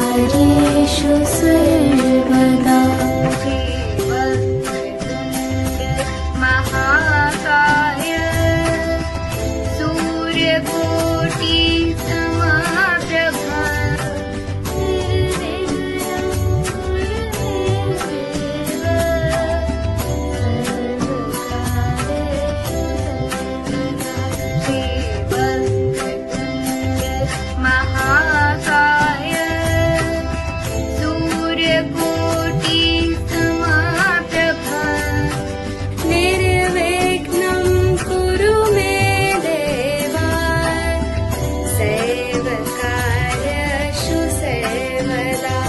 सर्वकार्येषु सर्वदा महाकाय सूर्यकोटि समप्रभा महाकाय सूर्यकोटि समप्रभा निर्विघ्नं कुरु मे देवा सर्वकार्येषु सर्वदा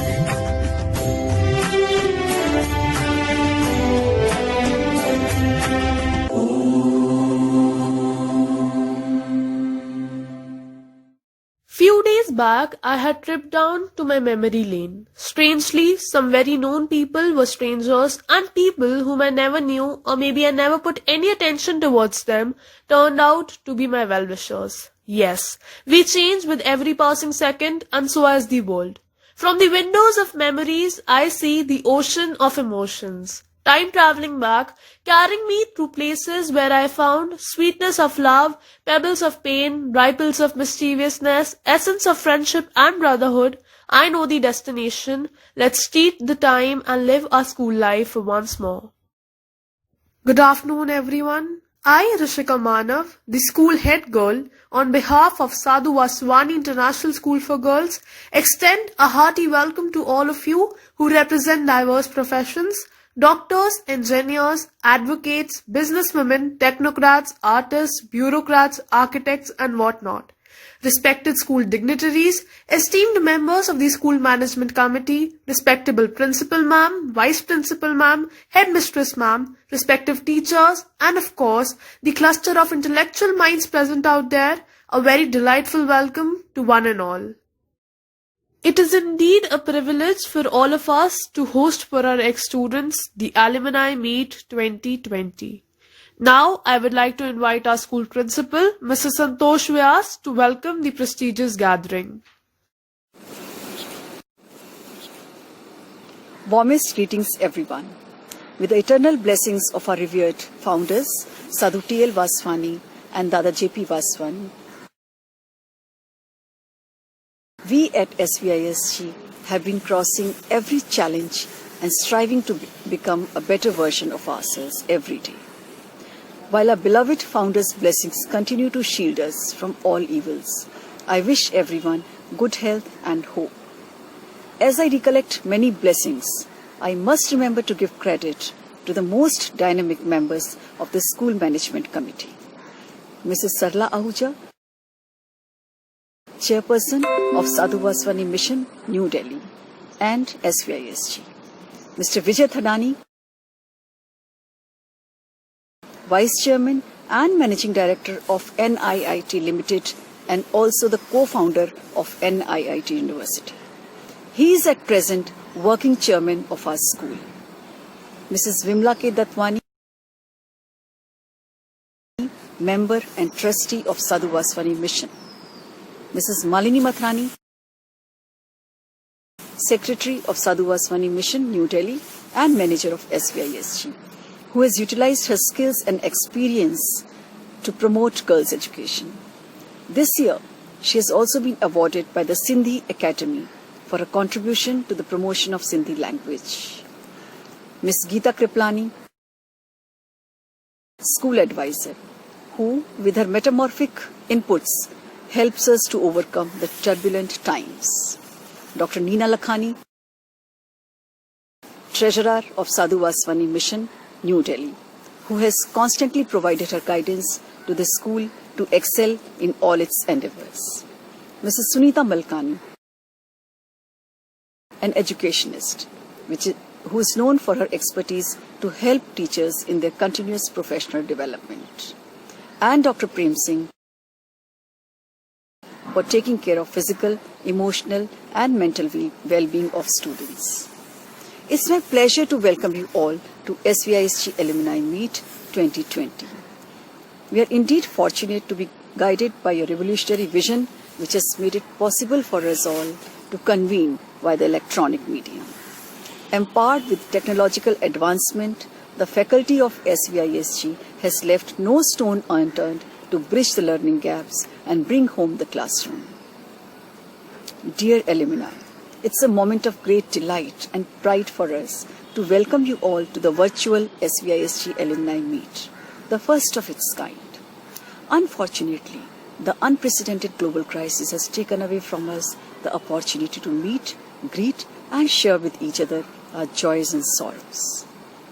Few days back, I had tripped down to my memory lane. Strangely, some very known people were strangers, and people whom I never knew, or maybe I never put any attention towards them, turned out to be my well-wishers. Yes, we change with every passing second, and so has the world. From the windows of memories, I see the ocean of emotions. Time traveling back, carrying me through places where I found sweetness of love, pebbles of pain, ripples of mischievousness, essence of friendship and brotherhood. I know the destination. Let's cheat the time and live our school life once more. Good afternoon, everyone. I, Rishika Manav, the school head girl, on behalf of Sadhu Vaswani International School for Girls, extend a hearty welcome to all of you who represent diverse professions. Doctors, engineers, advocates, businesswomen, technocrats, artists, bureaucrats, architects, and whatnot. Respected school dignitaries, esteemed members of the school management committee, respectable principal ma'am, vice principal ma'am, headmistress ma'am, respective teachers, and of course, the cluster of intellectual minds present out there, a very delightful welcome to one and all. It is indeed a privilege for all of us to host for our ex-students the Alumni Meet 2020. Now, I would like to invite our school principal, Mrs. Santosh Vyas, to welcome the prestigious gathering. Warmest greetings, everyone. With the eternal blessings of our revered founders, Sadhu T.L. Vaswani and Dada J.P. Vaswani, we at SVISG have been crossing every challenge and striving to become a better version of ourselves every day. While our beloved founders' blessings continue to shield us from all evils, I wish everyone good health and hope. As I recollect many blessings, I must remember to give credit to the most dynamic members of the School Management Committee. Mrs. Sarla Ahuja, Chairperson of Sadhu Vaswani Mission, New Delhi, and SVISG. Mr. Vijay Thadani, Vice Chairman and Managing Director of NIIT Limited and also the co-founder of NIIT University. He is at present working chairman of our school. Mrs. Vimla K. Datwani, member and trustee of Sadhu Vaswani Mission. Mrs. Malini Mathrani, Secretary of Sadhu Vaswani Mission, New Delhi, and Manager of SVISG, who has utilized her skills and experience to promote girls' education. This year, she has also been awarded by the Sindhi Academy for a contribution to the promotion of Sindhi language. Ms. Geeta Kriplani, School Advisor, who, with her metamorphic inputs, helps us to overcome the turbulent times. Dr. Neena Lakhani, Treasurer of Sadhu Vaswani Mission, New Delhi, who has constantly provided her guidance to the school to excel in all its endeavors. Mrs. Sunita Malkani, an educationist, who is known for her expertise to help teachers in their continuous professional development, and Dr. Prem Singh for taking care of physical, emotional, and mental well-being of students. It's my pleasure to welcome you all to SVISG Alumni Meet 2020. We are indeed fortunate to be guided by your revolutionary vision, which has made it possible for us all to convene via the electronic medium. Empowered with technological advancement, the faculty of SVISG has left no stone unturned to bridge the learning gaps and bring home the classroom. Dear alumni, it's a moment of great delight and pride for us to welcome you all to the virtual SVISG Alumni Meet, the first of its kind. Unfortunately, the unprecedented global crisis has taken away from us the opportunity to meet, greet, and share with each other our joys and sorrows.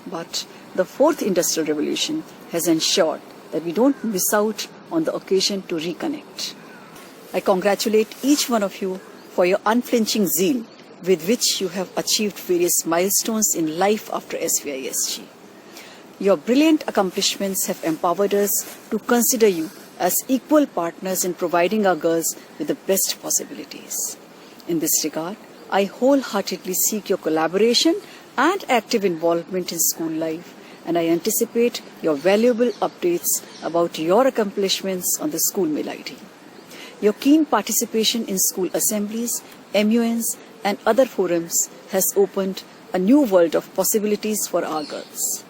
But the fourth industrial revolution has ensured that we don't miss out on the occasion to reconnect. I congratulate each one of you for your unflinching zeal with which you have achieved various milestones in life after SVISG. Your brilliant accomplishments have empowered us to consider you as equal partners in providing our girls with the best possibilities. In this regard, I wholeheartedly seek your collaboration and active involvement in school life, and I anticipate your valuable updates about your accomplishments on the school mail ID. Your keen participation in school assemblies, MUNs, and other forums has opened a new world of possibilities for our girls.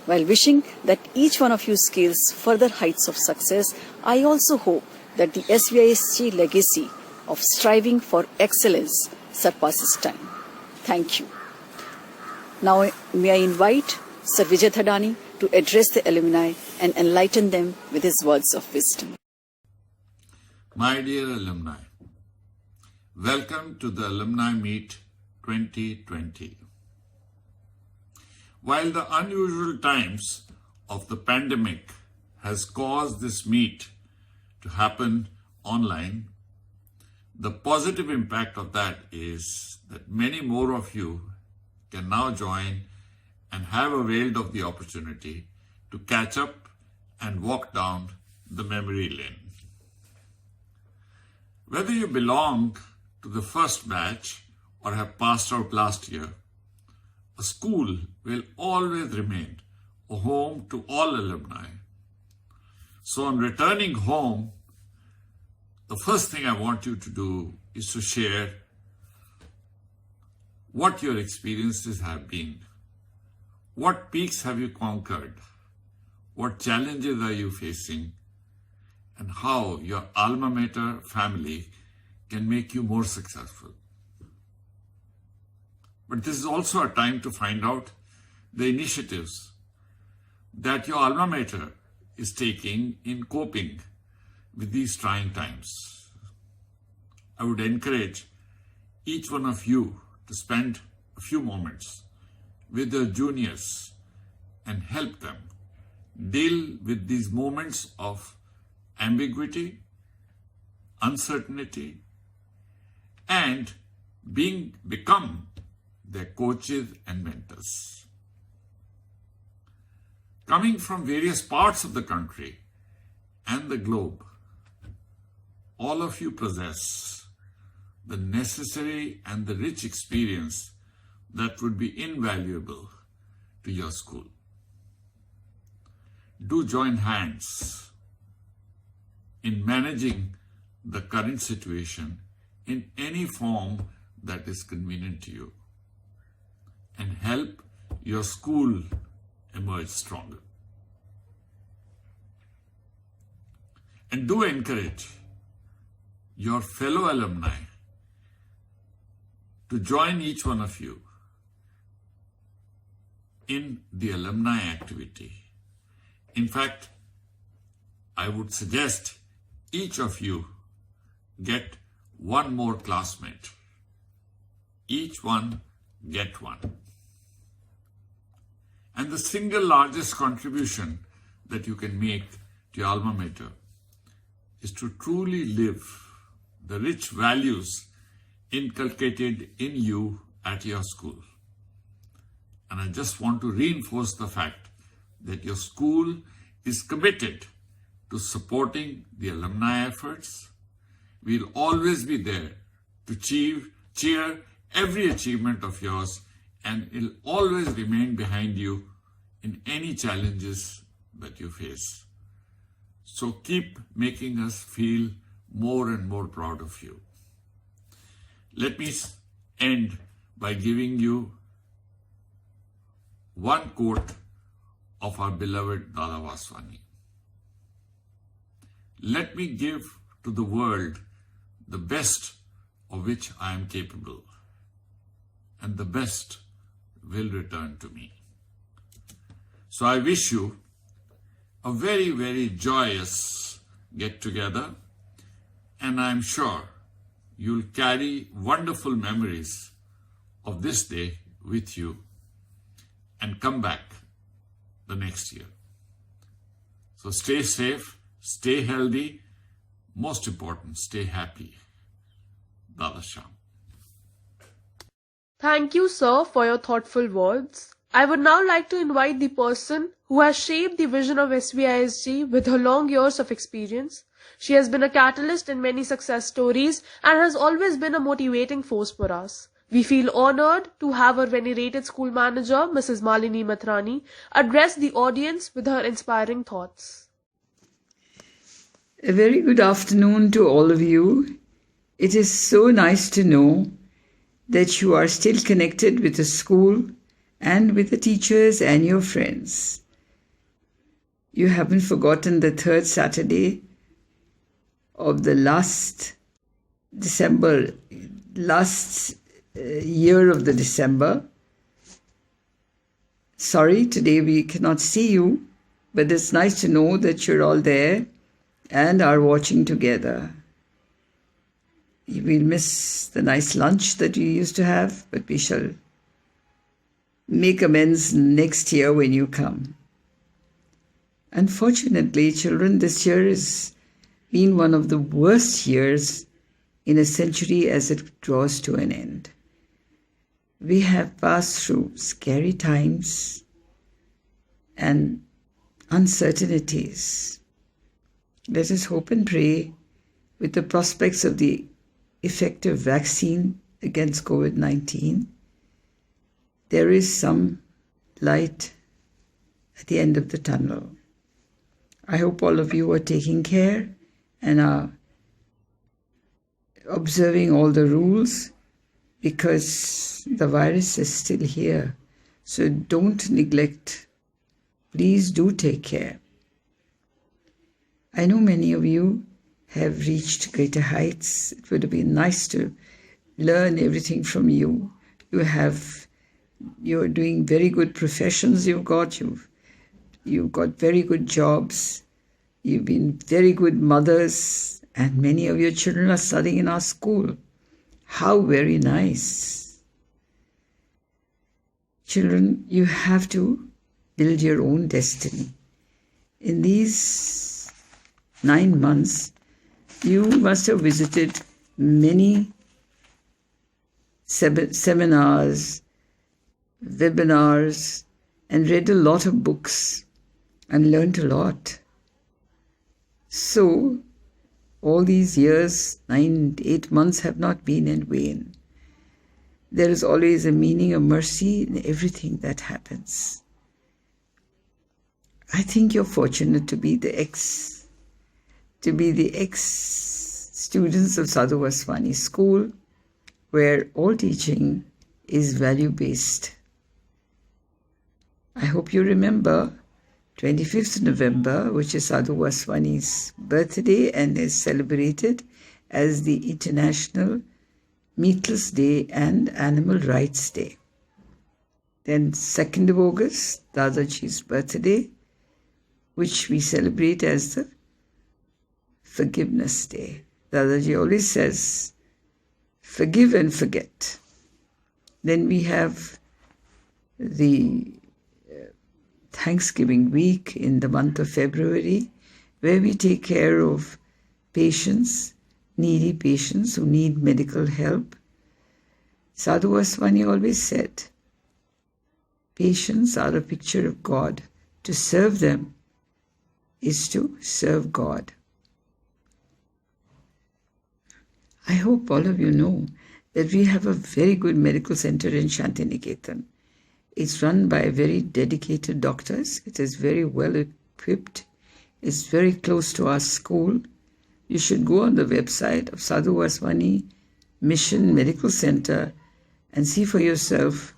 While wishing that each one of you scales further heights of success, I also hope that the SVISG legacy of striving for excellence surpasses time. Thank you. Now may I invite Sir Vijay Thadani to address the alumni and enlighten them with his words of wisdom. My dear alumni, welcome to the Alumni Meet 2020. While the unusual times of the pandemic has caused this meet to happen online, the positive impact of that is that many more of you can now join and have availed of the opportunity to catch up and walk down the memory lane. Whether you belong to the first batch or have passed out last year, a school will always remain a home to all alumni. So on returning home, the first thing I want you to do is to share what your experiences have been. What peaks have you conquered? What challenges are you facing? And how your alma mater family can make you more successful. But this is also a time to find out the initiatives that your alma mater is taking in coping with these trying times. I would encourage each one of you to spend a few moments with the juniors and help them deal with these moments of ambiguity, uncertainty, and become their coaches and mentors. Coming from various parts of the country and the globe, all of you possess the necessary and the rich experience that would be invaluable to your school. Do join hands in managing the current situation in any form that is convenient to you and help your school emerge stronger. And do encourage your fellow alumni to join each one of you in the alumni activity. In fact, I would suggest each of you get one more classmate. Each one get one. And the single largest contribution that you can make to your alma mater is to truly live the rich values inculcated in you at your school. And I just want to reinforce the fact that your school is committed to supporting the alumni efforts. We'll always be there to cheer every achievement of yours, and it'll always remain behind you in any challenges that you face. So keep making us feel more and more proud of you. Let me end by giving you one quote of our beloved Dada Vaswani. Let me give to the world the best of which I am capable, and the best will return to me. So I wish you a very, very joyous get-together, and I'm sure you'll carry wonderful memories of this day with you and come back the next year. So stay safe, stay healthy, most important, stay happy. Dada Shyam. Thank you, sir, for your thoughtful words. I would now like to invite the person who has shaped the vision of SVISG with her long years of experience. She has been a catalyst in many success stories and has always been a motivating force for us. We feel honored to have our venerated school manager, Mrs. Malini Mathrani, address the audience with her inspiring thoughts. A very good afternoon to all of you. It is so nice to know that you are still connected with the school and with the teachers and your friends. You haven't forgotten the third Saturday of the last year of the December. Sorry, today we cannot see you, but it's nice to know that you're all there and are watching together. We'll miss the nice lunch that we used to have, but we shall make amends next year when you come. Unfortunately, children, this year has been one of the worst years in a century as it draws to an end. We have passed through scary times and uncertainties. Let us hope and pray with the prospects of the effective vaccine against COVID-19. There is some light at the end of the tunnel. I hope all of you are taking care and are observing all the rules, because the virus is still here. So don't neglect. Please do take care. I know many of you have reached greater heights. It would have been nice to learn everything from you. You're doing very good professions. You've got very good jobs. You've been very good mothers, and many of your children are studying in our school. How very nice. Children, you have to build your own destiny. In these 9 months, you must have visited many seminars, webinars, and read a lot of books and learned a lot. So, all these years, 8 months have not been in vain. There is always a meaning of mercy in everything that happens. I think you're fortunate to be the ex-students of Sadhu Vaswani School, where all teaching is value-based. I hope you remember 25th November, which is Sadhu Vaswani's birthday and is celebrated as the International Meatless Day and Animal Rights Day. Then 2nd of August, Dadaji's birthday, which we celebrate as the Forgiveness Day. Dadaji always says, forgive and forget. Then we have the Thanksgiving week in the month of February, where we take care of patients, needy patients who need medical help. Sadhu Vaswani always said, Patients are a picture of God. To serve them is to serve God. I hope all of you know that we have a very good medical center in Shantiniketan. It's run by very dedicated doctors. It is very well equipped. It's very close to our school. You should go on the website of Sadhu Vaswani Mission Medical Center and see for yourself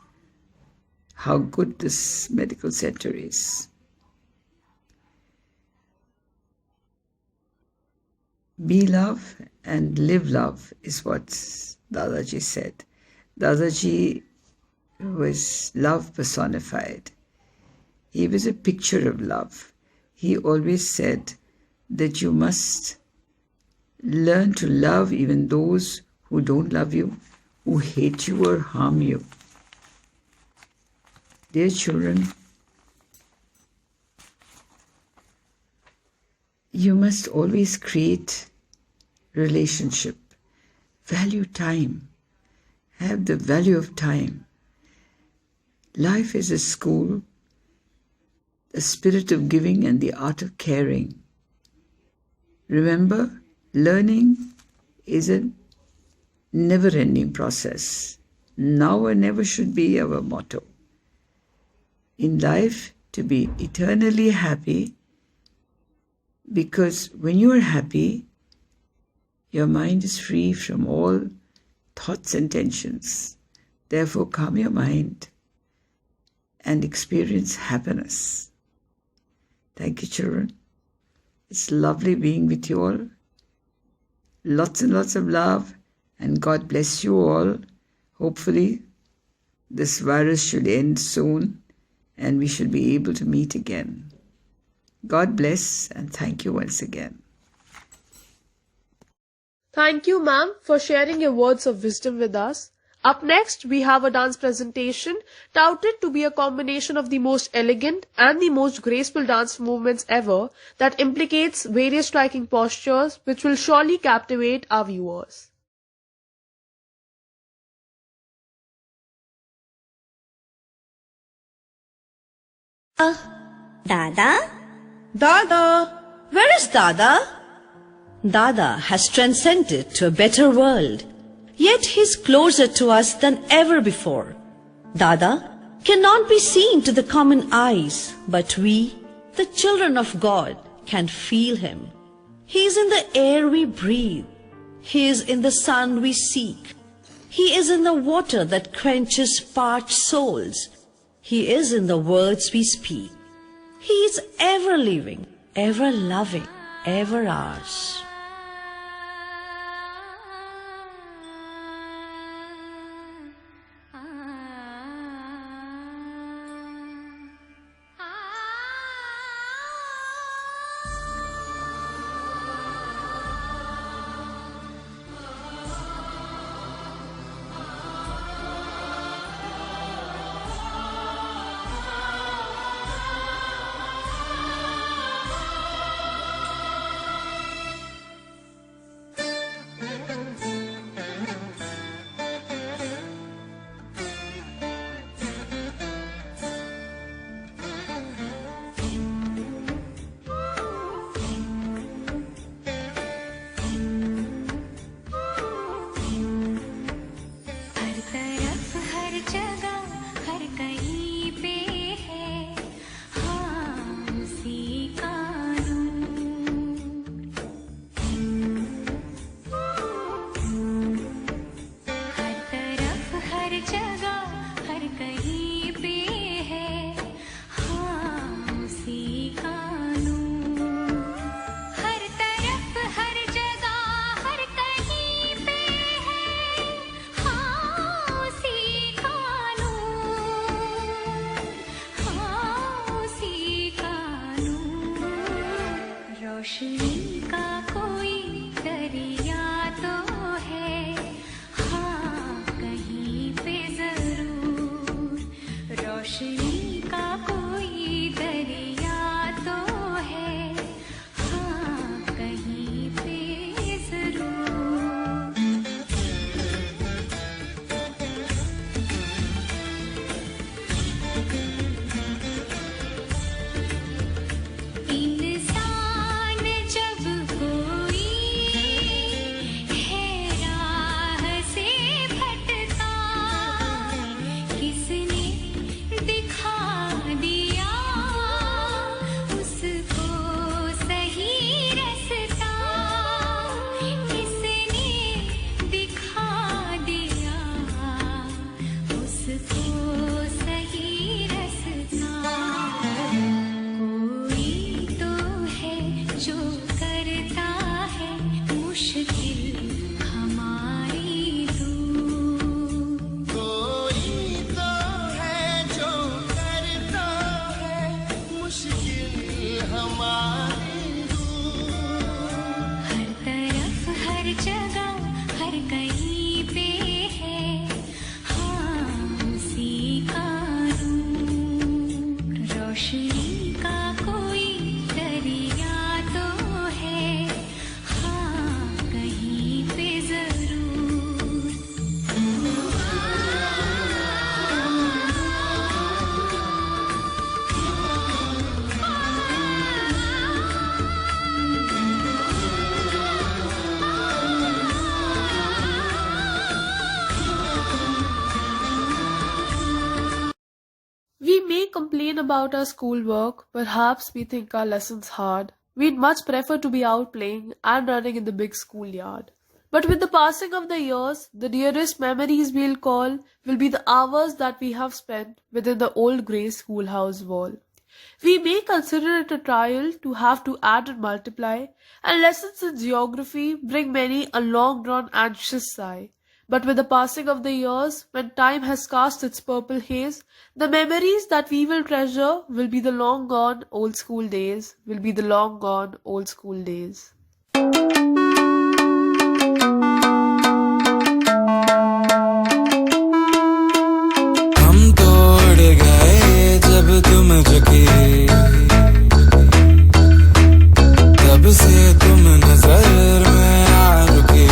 how good this medical center is. Be love and live love is what Dadaji said. Dadaji was love personified. He was a picture of love. He always said that you must learn to love even those who don't love you, who hate you or harm you. Dear children, you must always create relationship. Value time. Have the value of time. Life is a school, the spirit of giving and the art of caring. Remember, learning is a never-ending process. Now or never should be our motto. In life, to be eternally happy, because when you are happy, your mind is free from all thoughts and tensions. Therefore, calm your mind and experience happiness. Thank you, children. It's lovely being with you all. Lots and lots of love, and God bless you all. Hopefully, this virus should end soon and we should be able to meet again. God bless and thank you once again. Thank you, ma'am, for sharing your words of wisdom with us. Up next, we have a dance presentation touted to be a combination of the most elegant and the most graceful dance movements ever that implicates various striking postures which will surely captivate our viewers. Dada? Dada! Where is Dada? Dada has transcended to a better world, yet he's closer to us than ever before. Dada cannot be seen to the common eyes, but we, the children of God, can feel him. He is in the air we breathe. He is in the sun we seek. He is in the water that quenches parched souls. He is in the words we speak. He is ever living, ever loving, ever ours. रोशनी का कोई दरिया तो है, हाँ कहीं पे जरूर may complain about our schoolwork, perhaps we think our lessons hard. We'd much prefer to be out playing and running in the big schoolyard. But with the passing of the years, the dearest memories we'll call will be the hours that we have spent within the old grey schoolhouse wall. We may consider it a trial to have to add and multiply, and lessons in geography bring many a long-drawn anxious sigh. But with the passing of the years, when time has cast its purple haze, the memories that we will treasure will be the long-gone old school days, will be the long-gone old school days. हम तोड़ गए जब तुम झुकी, तब से तुम नजर में आ रुकी।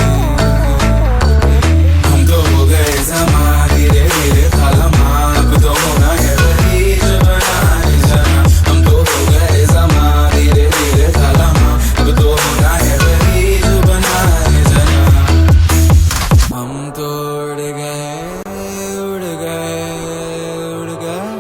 हम तो हो गए ज़मा धीरे धीरे खालमा, अब तो होना है वही जो बनाने जाना। हम तो हो गए ज़मा धीरे धीरे खालमा, अब तो होना है वही जो बनाने जाना। हम तोड़ गए उड़ गए उड़ गए।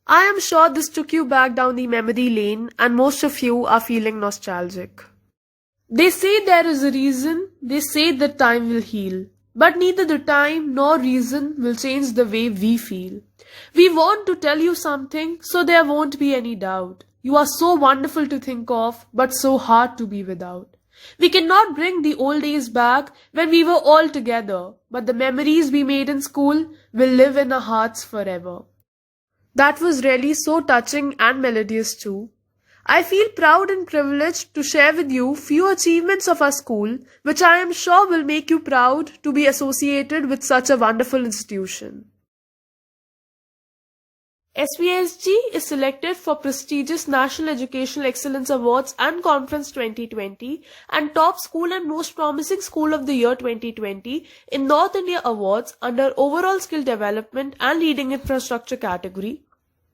I am sure this took you back down the memory lane and most of you are feeling nostalgic. They say there is a reason, they say that time will heal. But neither the time nor reason will change the way we feel. We want to tell you something so there won't be any doubt. You are so wonderful to think of, but so hard to be without. We cannot bring the old days back when we were all together, but the memories we made in school will live in our hearts forever. That was really so touching and melodious too. I feel proud and privileged to share with you few achievements of our school, which I am sure will make you proud to be associated with such a wonderful institution. SVSG is selected for prestigious National Educational Excellence Awards and Conference 2020 and Top School and Most Promising School of the Year 2020 in North India Awards under Overall Skill Development and Leading Infrastructure category.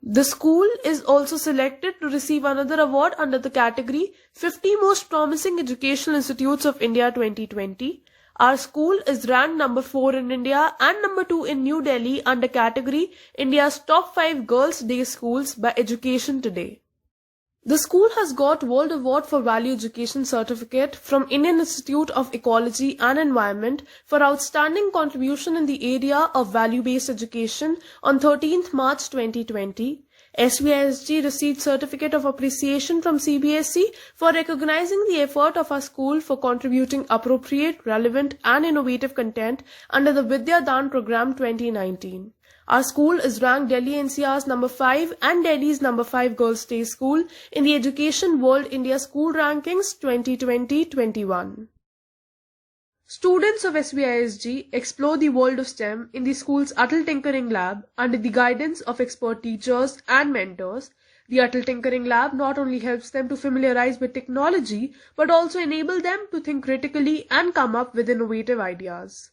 The school is also selected to receive another award under the category 50 Most Promising Educational Institutes of India 2020. Our school is ranked number 4 in India and number 2 in New Delhi under category India's Top 5 Girls' Day Schools by Education Today. The school has got World Award for Value Education Certificate from Indian Institute of Ecology and Environment for outstanding contribution in the area of value-based education on 13th March 2020. SVISG received Certificate of Appreciation from CBSE for recognizing the effort of our school for contributing appropriate, relevant and innovative content under the Vidya Dan program 2019. Our school is ranked Delhi NCR's number 5 and Delhi's number 5 Girls' Day School in the Education World India School Rankings 2020-21. Students of SVISG explore the world of STEM in the school's Atal Tinkering Lab under the guidance of expert teachers and mentors. The Atal Tinkering Lab not only helps them to familiarize with technology, but also enable them to think critically and come up with innovative ideas.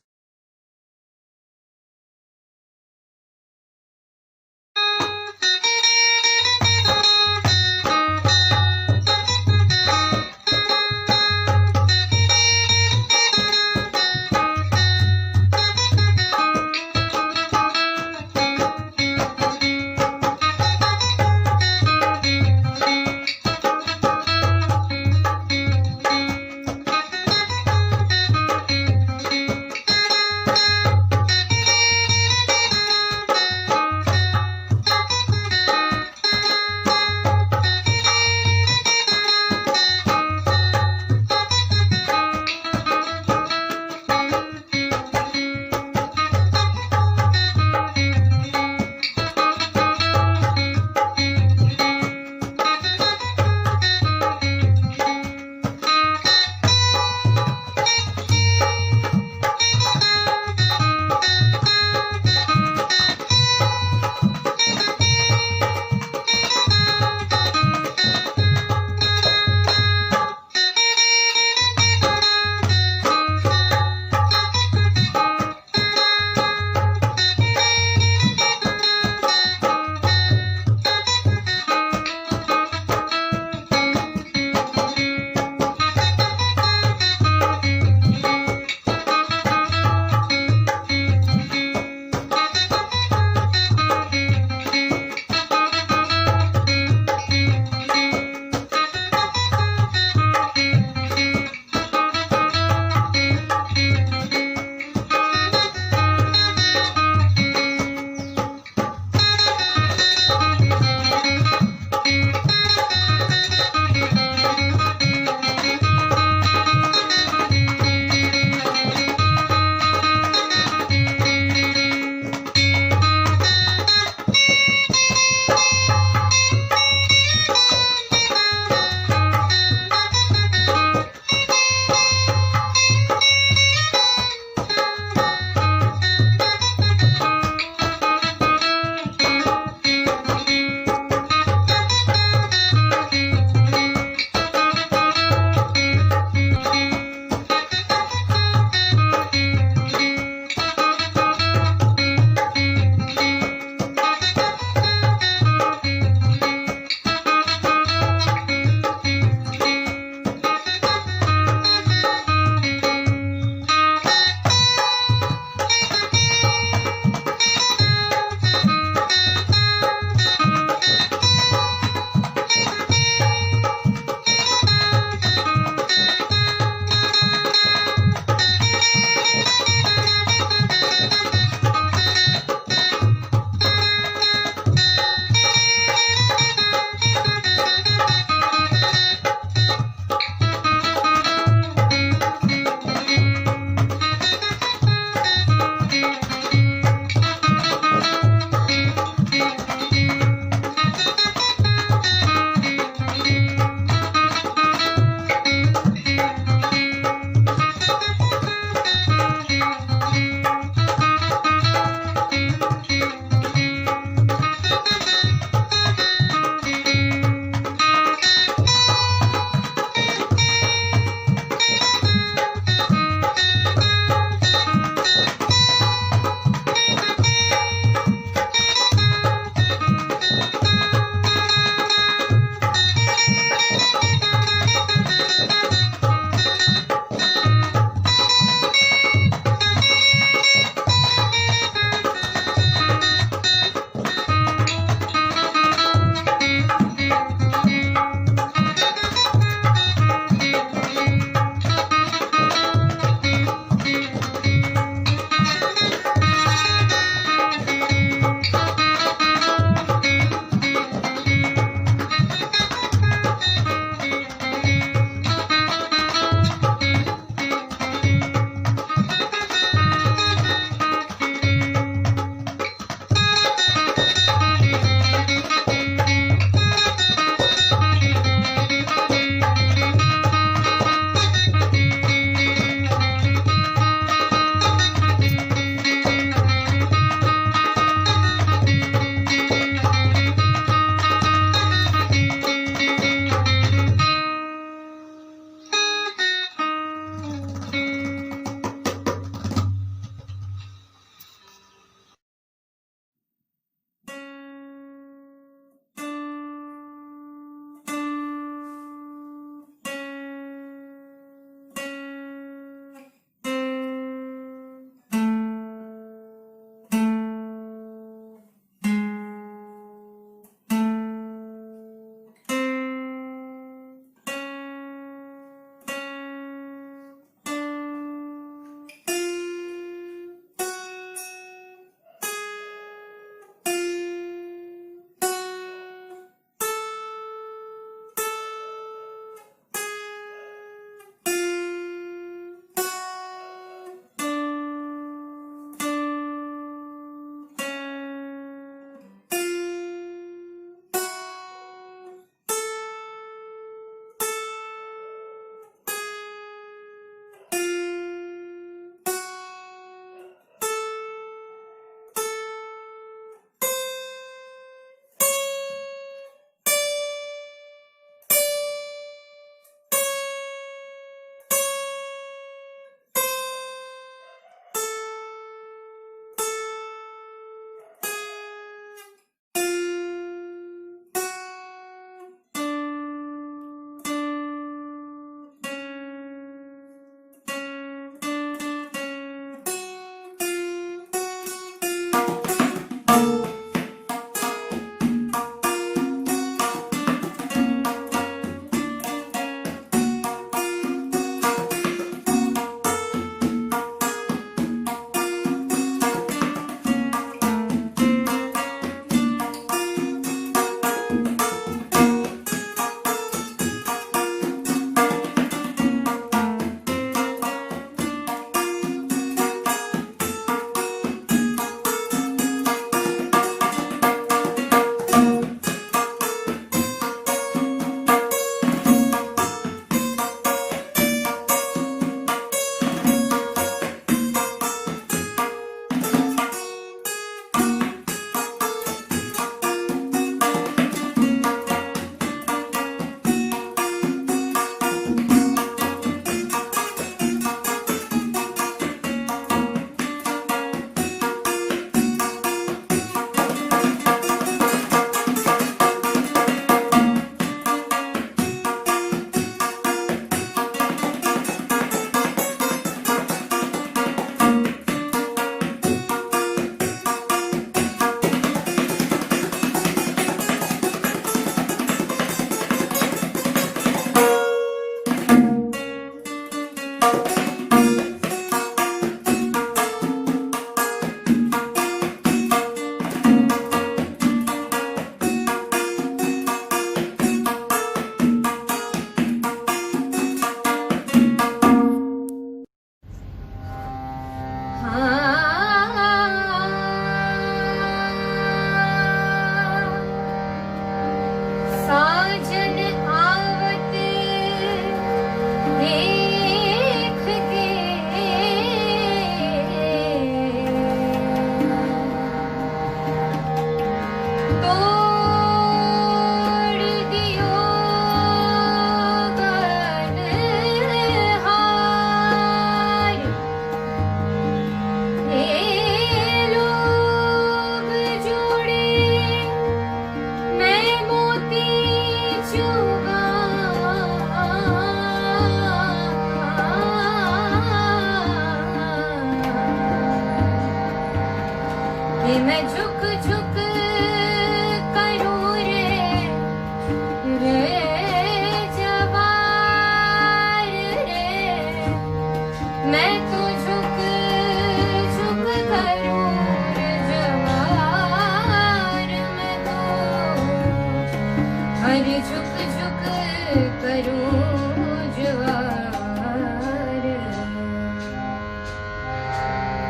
ज्वार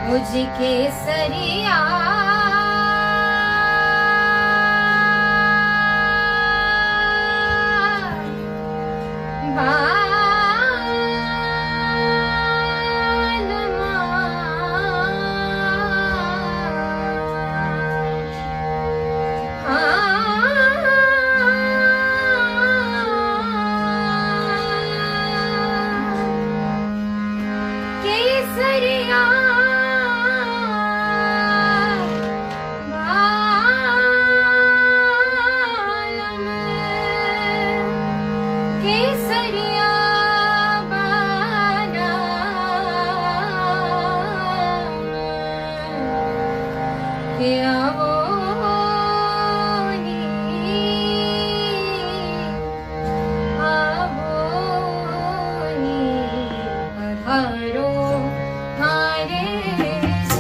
मुझ केसरिया केसरिया बालम केसरिया बालम के आवोनी पधारो मारे देश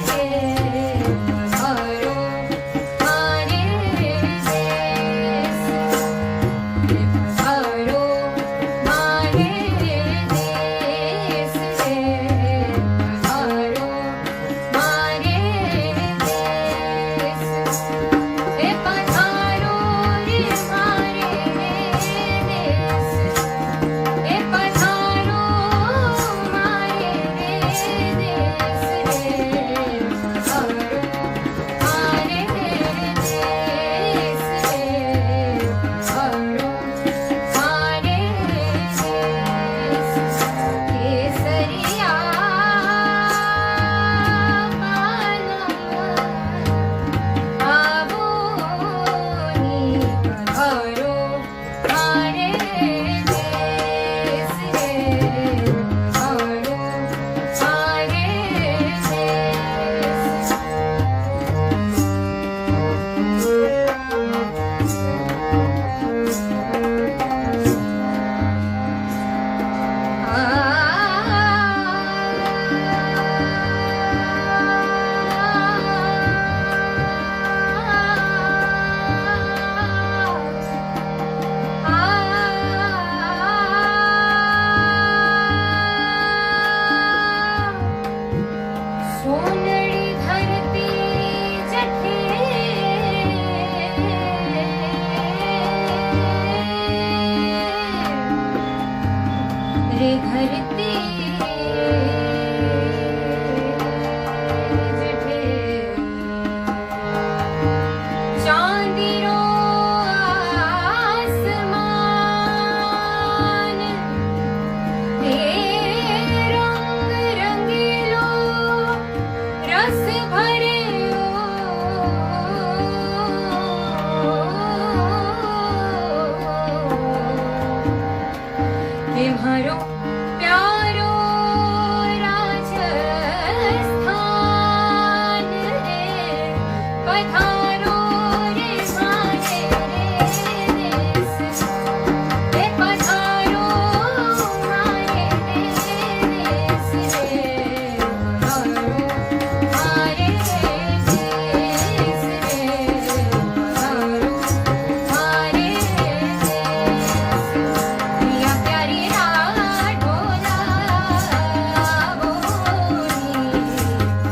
रे पधारो मारे देश रे पधारो मारे देश रे पधारो मारे देश रे पधारो रे मारे देश रे पधारो मारे देश रे पधारो मारे देश रे पधारो मारे देश केसरिया बालम आवोनी पधारो मारे देश रे पधारो मारे देश सोनड़ी धरती जठे रे धरती जठे चांदिरो आसमान रंग रंगीलो रस भरियो के भरो प्यारो राजस्थान रे पधारो रे मारे देश रे पधारो मारे देश रे पधारो मारे देश रे पधारो मारे देश प्रिया प्यारी राठौरा बोली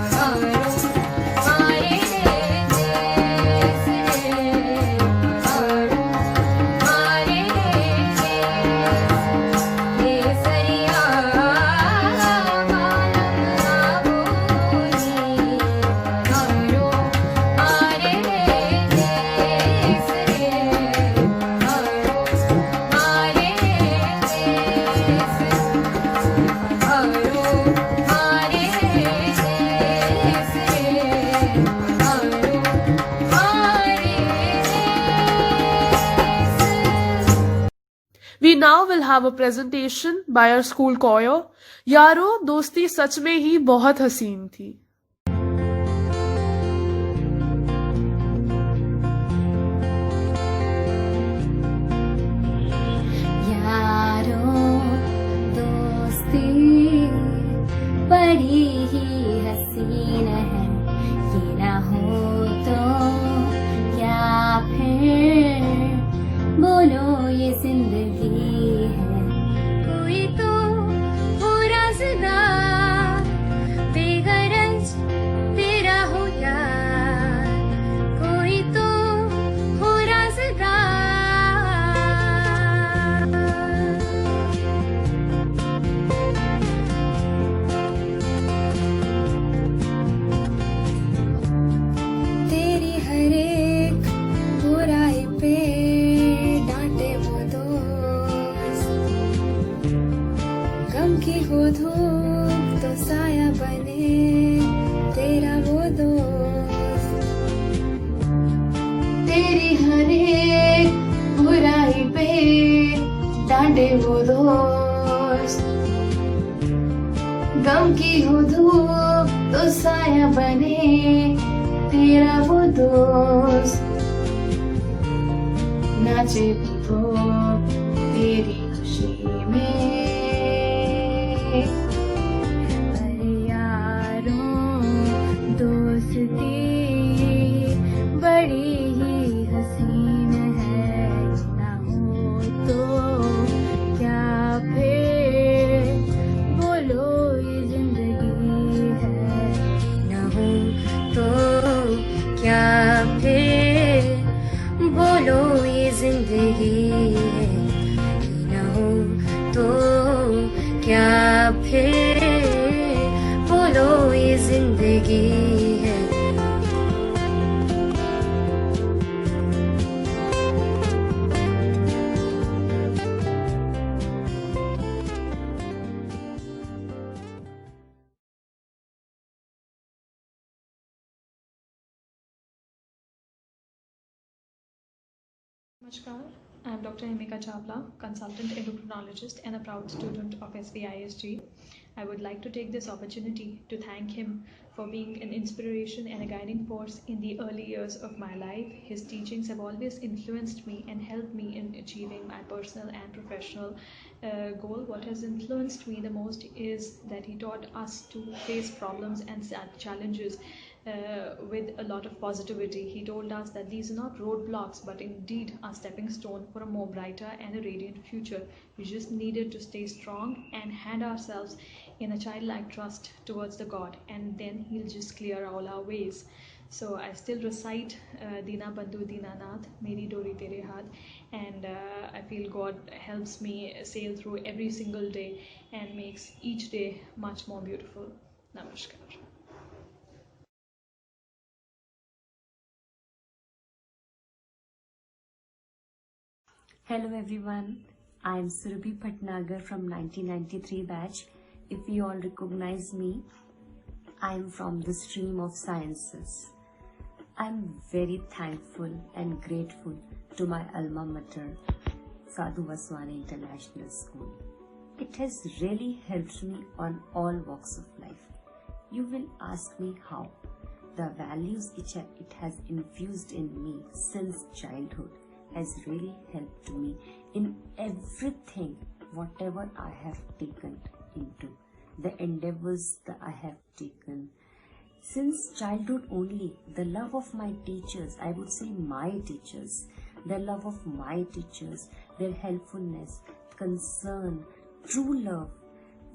पधारो मारे देश रे पधारो मारे देश केसरिया बालम आवोनी पधारो मारे देश रे पधारो मारे देश पधारो मारे देश रे पधारो मारे देश We now will have a presentation by our school choir. यारो दोस्ती सच में ही बहुत हसीन थी. यारो दोस्ती बड़ी ही हसीन है ये ना हो तो क्या फिर बोलो ये जिंदगी की हो धूप तो साया बने तेरा वो दोस्त, तेरी हर एक बुराई पे डांटे वो दोस्त, गम की हो धूप तो साया बने तेरा वो दोस्त, नाचे तो तेरी खुशी में। अरे यारों दोस्ती बड़ी ही हसीन है, ना हो तो क्या फिर बोलो ये जिंदगी है, ना हो तो क्या फिर बोलो ये जिंदगी है, ना हो तो क्या फिर बोलो ये जिंदगी है। Namaskar, I am Dr. Himika Chawla, consultant endocrinologist and a proud student of SVISG. I would like to take this opportunity to thank him for being an inspiration and a guiding force in the early years of my life. His teachings have always influenced me and helped me in achieving my personal and professional goal. What has influenced me the most is that he taught us to face problems and challenges with a lot of positivity. He told us that these are not roadblocks but indeed a stepping stone for a more brighter and a radiant future. We just needed to stay strong and hand ourselves in a childlike trust towards the God, and then he'll just clear all our ways. So I still recite Dina Bandhu Dina Nath, Meri Dori Tere Haath, and I feel God helps me sail through every single day and makes each day much more beautiful. Namaskar. Hello everyone, I am Surabhi Bhatnagar from 1993 batch. If you all recognize me, I am from the stream of sciences. I am very thankful and grateful to my alma mater, Sadhu Vaswani International School. It has really helped me on all walks of life. You will ask me how. The values which it has infused in me since childhood has really helped me in everything, whatever I have taken into, the endeavors that I have taken. Since childhood only, the love of my teachers, I would say my teachers, the love of my teachers, their helpfulness, concern, true love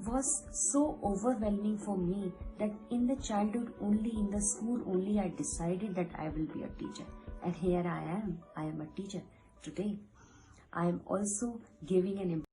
was so overwhelming for me that in the childhood only, in the school only, I decided that I will be a teacher. And here I am a teacher today. I am also giving an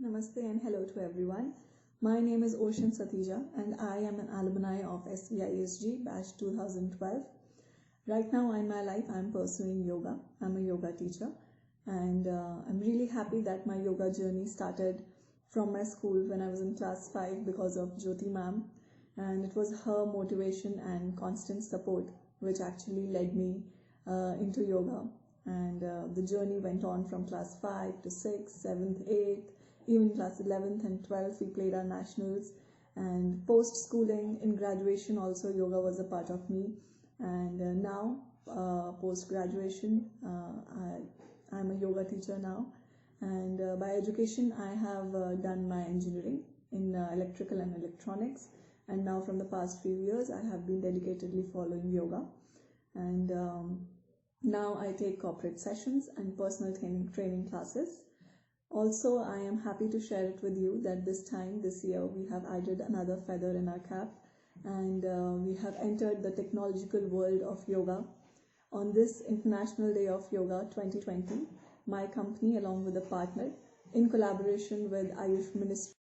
Namaste and hello to everyone. My name is Ocean Satija and I am an alumni of SVISG batch 2012. Right now in my life I am pursuing yoga. I'm a yoga teacher and I'm really happy that my yoga journey started from my school when I was in class 5 because of Jyoti ma'am, and it was her motivation and constant support which actually led me into yoga, and the journey went on from class 5 to 6, 7th, 8th, even class 11th and 12th we played our nationals, And post-schooling, in graduation also, yoga was a part of me. And now, post-graduation, I'm a yoga teacher now. And by education, I have done my engineering in electrical and electronics. And now from the past few years, I have been dedicatedly following yoga. And now I take corporate sessions and personal training classes. Also, I am happy to share it with you that this year, we have added another feather in our cap, and we have entered the technological world of yoga. On this International Day of Yoga 2020, my company, along with a partner, in collaboration with Ayush Ministry,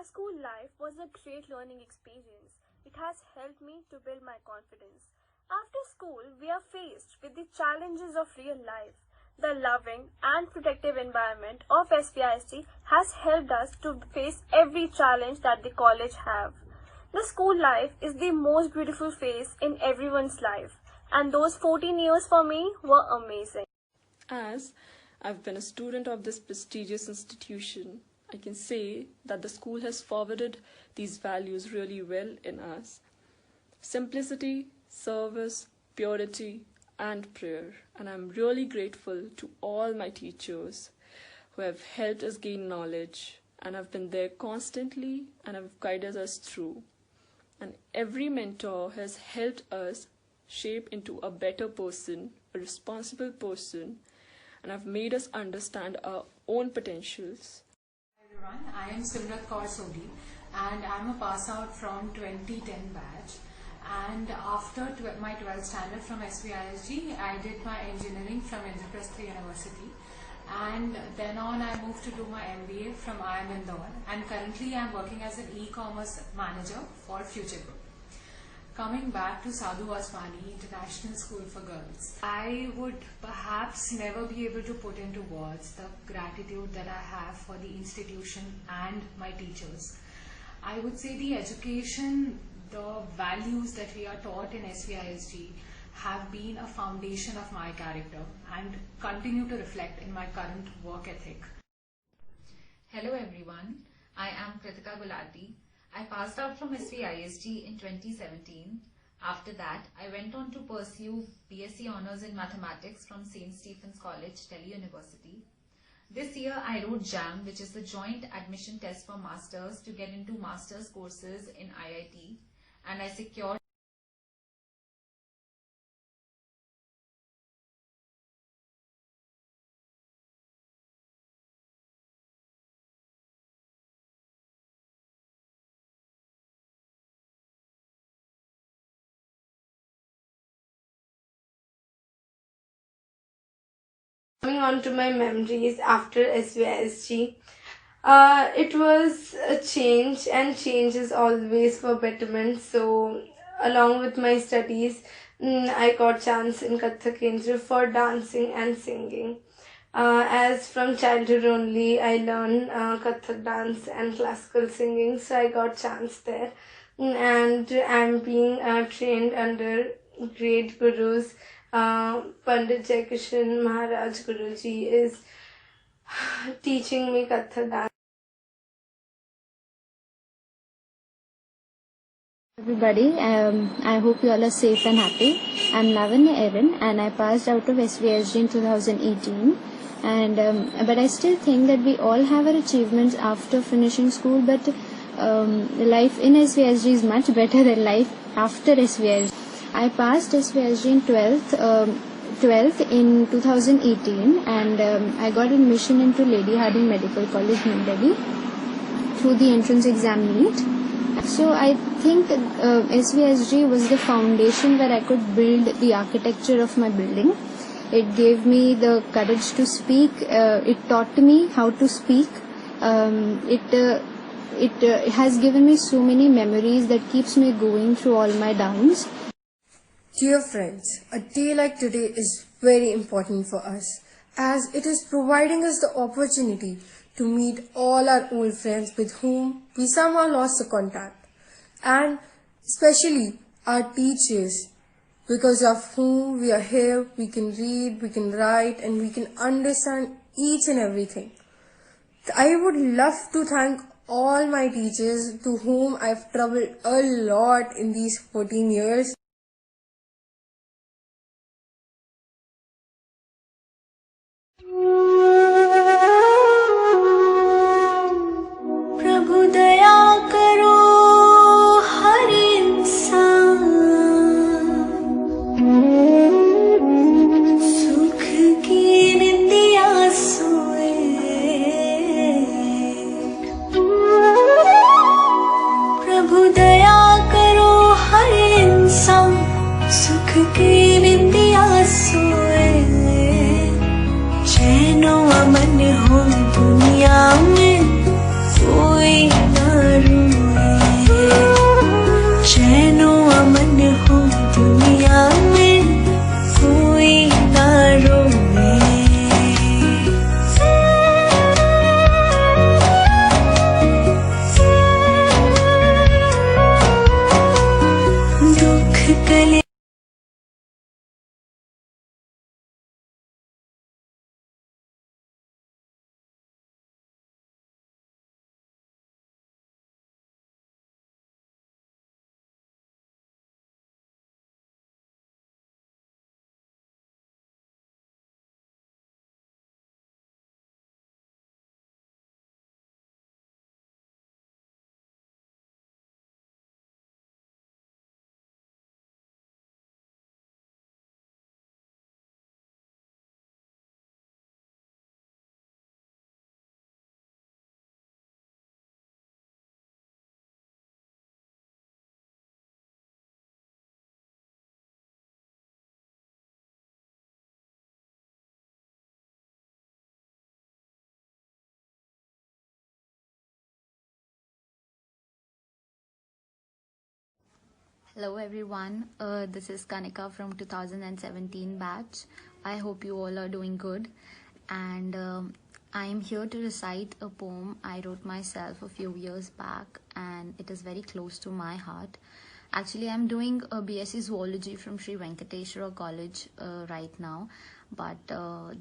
My school life was a great learning experience. It has helped me to build my confidence. After school, we are faced with the challenges of real life. The loving and protective environment of SVISG has helped us to face every challenge that the college have. The school life is the most beautiful phase in everyone's life, and those 14 years for me were amazing. As I've been a student of this prestigious institution, I can say that the school has forwarded these values really well in us. Simplicity, service, purity, and prayer. And I'm really grateful to all my teachers who have helped us gain knowledge and have been there constantly and have guided us through. And every mentor has helped us shape into a better person, a responsible person, and have made us understand our own potentials. I am Simrat Kaur Sodhi, and I am a pass out from 2010 batch. And after my 12th standard from SVISG, I did my engineering from Indraprastha University. And then on, I moved to do my MBA from IIM Indore. And currently, I am working as an e-commerce manager for Future Group. Coming back to Sadhu Vaswani International School for Girls, I would perhaps never be able to put into words the gratitude that I have for the institution and my teachers. I would say the education, the values that we are taught in SVISG have been a foundation of my character and continue to reflect in my current work ethic. Hello everyone, I am Kritika Gulati. I passed out from SVISG in 2017. After that, I went on to pursue BSc Honours in Mathematics from St. Stephen's College, Delhi University. This year, I wrote JAM, which is the Joint Admission Test for Masters, to get into Masters courses in IIT, and I secured Coming on to my memories after SVISG, it was a change, and change is always for betterment. So along with my studies, I got chance in Kathak Kendra for dancing and singing. As from childhood only, I learned Kathak dance and classical singing, so I got chance there. And I'm being trained under great gurus. Pandit Jaikishan Maharaj Guruji is teaching me Kathak dance. Everybody, I hope you all are safe and happy. I'm Lavanya Erin, and I passed out of SVISG in 2018. But I still think that we all have our achievements after finishing school, but life in SVISG is much better than life after SVISG. I passed SVISG in 12th in 2018, and I got admission into Lady Hardinge Medical College, New Delhi through the entrance exam NEET. So I think SVISG was the foundation where I could build the architecture of my building. It gave me the courage to speak. It taught me how to speak. It has given me so many memories that keeps me going through all my downs. Dear friends, a day like today is very important for us as it is providing us the opportunity to meet all our old friends with whom we somehow lost the contact, and especially our teachers because of whom we are here. We can read, we can write, and we can understand each and everything. I would love to thank all my teachers to whom I've traveled a lot in these 14 years. प्रभु दया करो हर इंसान, सुख की निंदिया सोए। प्रभु दया करो हर इंसान, सुख की निंदिया सोए। चैनो अमन हो दुनिया में, कोई ना रोए। चैनो अमन हो दुनिया में, कोई ना रोए। दुख कले Hello everyone, this is Kanika from 2017 batch. I hope you all are doing good, and I am here to recite a poem I wrote myself a few years back, and it is very close to my heart. Actually, I'm doing a BSc Zoology from Sri Venkateshwara College right now, but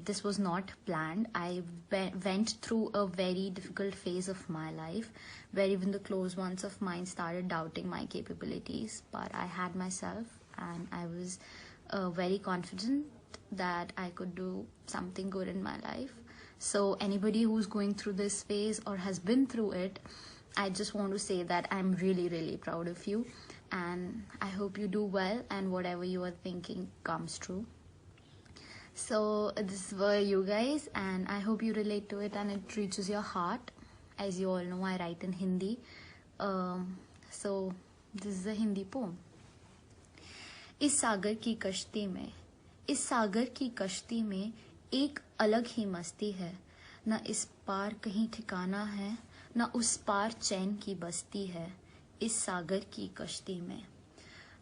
this was not planned. I went through a very difficult phase of my life where even the close ones of mine started doubting my capabilities, but I had myself and I was very confident that I could do something good in my life. So anybody who's going through this phase or has been through it, I just want to say that I'm really, really proud of you, and I hope you do well and whatever you are thinking comes true. So this is for you guys, and I hope you relate to it and it reaches your heart. As you all know, I write in Hindi. So this is a Hindi poem. इस सागर की कश्ती में, इस सागर की कश्ती में एक अलग ही मस्ती है। न इस पार कहीं ठिकाना है, न उस पार चैन की बस्ती है। इस सागर की कश्ती में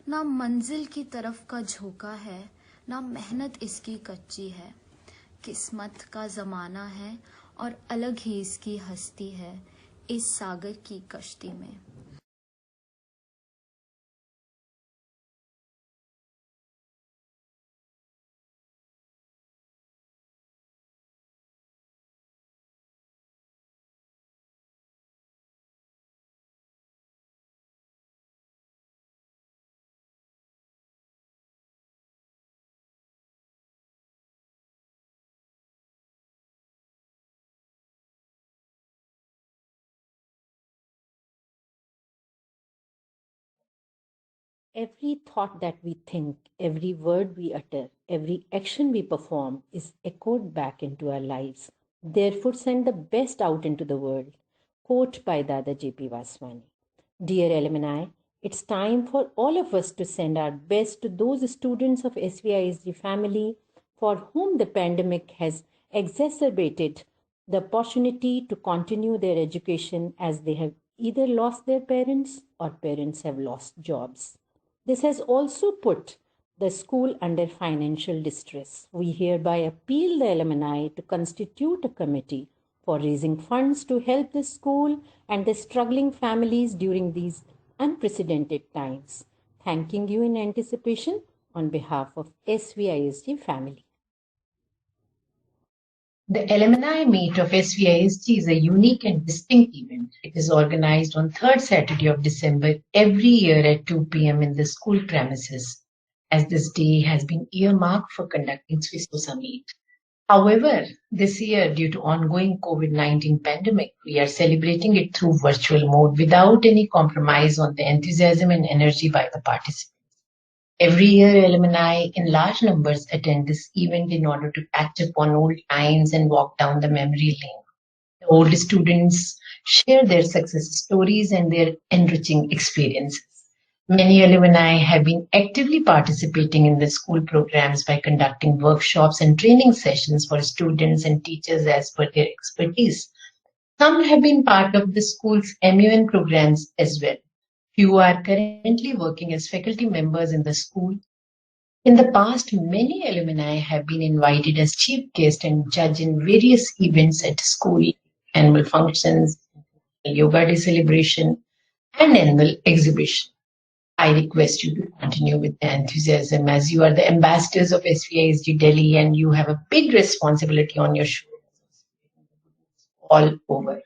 न मंजिल की तरफ का झोंका है, न मेहनत इसकी कच्ची है। किस्मत का जमाना है और अलग ही इसकी हस्ती है। इस सागर की कश्ती में Every thought that we think, every word we utter, every action we perform is echoed back into our lives. Therefore, send the best out into the world. Quote by Dada J.P. Vaswani. Dear alumni, it's time for all of us to send our best to those students of SVISG family for whom the pandemic has exacerbated the opportunity to continue their education as they have either lost their parents or parents have lost jobs. This has also put the school under financial distress. We hereby appeal the alumni to constitute a committee for raising funds to help the school and the struggling families during these unprecedented times. Thanking you in anticipation on behalf of SVISG family. The Alumni Meet of SVISG is a unique and distinct event. It is organized on 3rd Saturday of December every year at 2 p.m. in the school premises, as this day has been earmarked for conducting SVISOSA Meet. However, this year, due to ongoing COVID-19 pandemic, we are celebrating it through virtual mode without any compromise on the enthusiasm and energy by the participants. Every year, alumni in large numbers attend this event in order to catch up on old times and walk down the memory lane. The old students share their success stories and their enriching experiences. Many alumni have been actively participating in the school programs by conducting workshops and training sessions for students and teachers as per their expertise. Some have been part of the school's MUN programs as well. Few are currently working as faculty members in the school. In the past, many alumni have been invited as chief guest and judge in various events at school, annual functions, Yoga Day celebration, and annual exhibition. I request you to continue with the enthusiasm as you are the ambassadors of SVISG Delhi and you have a big responsibility on your shoulders all over.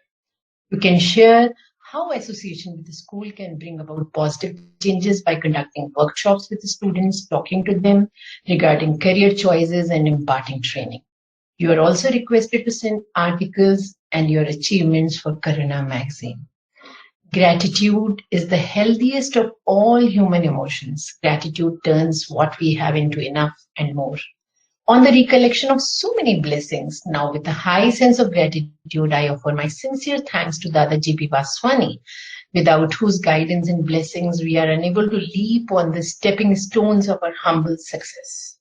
You can share how association with the school can bring about positive changes by conducting workshops with the students, talking to them regarding career choices and imparting training. You are also requested to send articles and your achievements for Karuna magazine. Gratitude is the healthiest of all human emotions. Gratitude turns what we have into enough and more. On the recollection of so many blessings, now with a high sense of gratitude, I offer my sincere thanks to Dada G.P. Vaswani, without whose guidance and blessings we are unable to leap on the stepping stones of our humble success.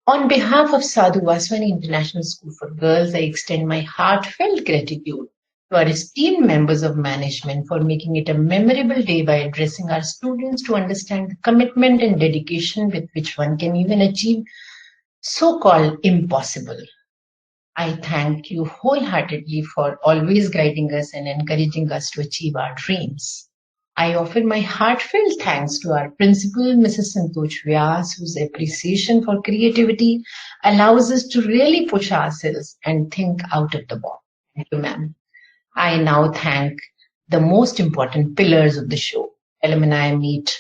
On behalf of Sadhu Vaswani International School for Girls, I extend my heartfelt gratitude to our esteemed members of management for making it a memorable day by addressing our students to understand the commitment and dedication with which one can even achieve so-called impossible. I thank you wholeheartedly for always guiding us and encouraging us to achieve our dreams. I offer my heartfelt thanks to our principal, Mrs. Santosh Vyas, whose appreciation for creativity allows us to really push ourselves and think out of the box. Thank you, ma'am. I now thank the most important pillars of the show, Alumni Meet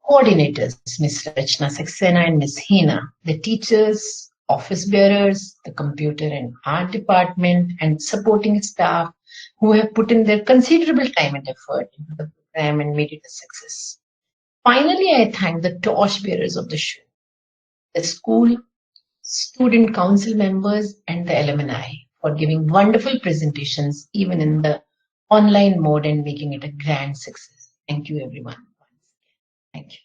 coordinators, Ms. Rachna Saxena and Ms. Hina, the teachers, office bearers, the computer and art department, and supporting staff who have put in their considerable time and effort into the program and made it a success. Finally, I thank the torch bearers of the show, the school, student council members, and the alumni for giving wonderful presentations even in the online mode and making it a grand success. Thank you, everyone. Thank you.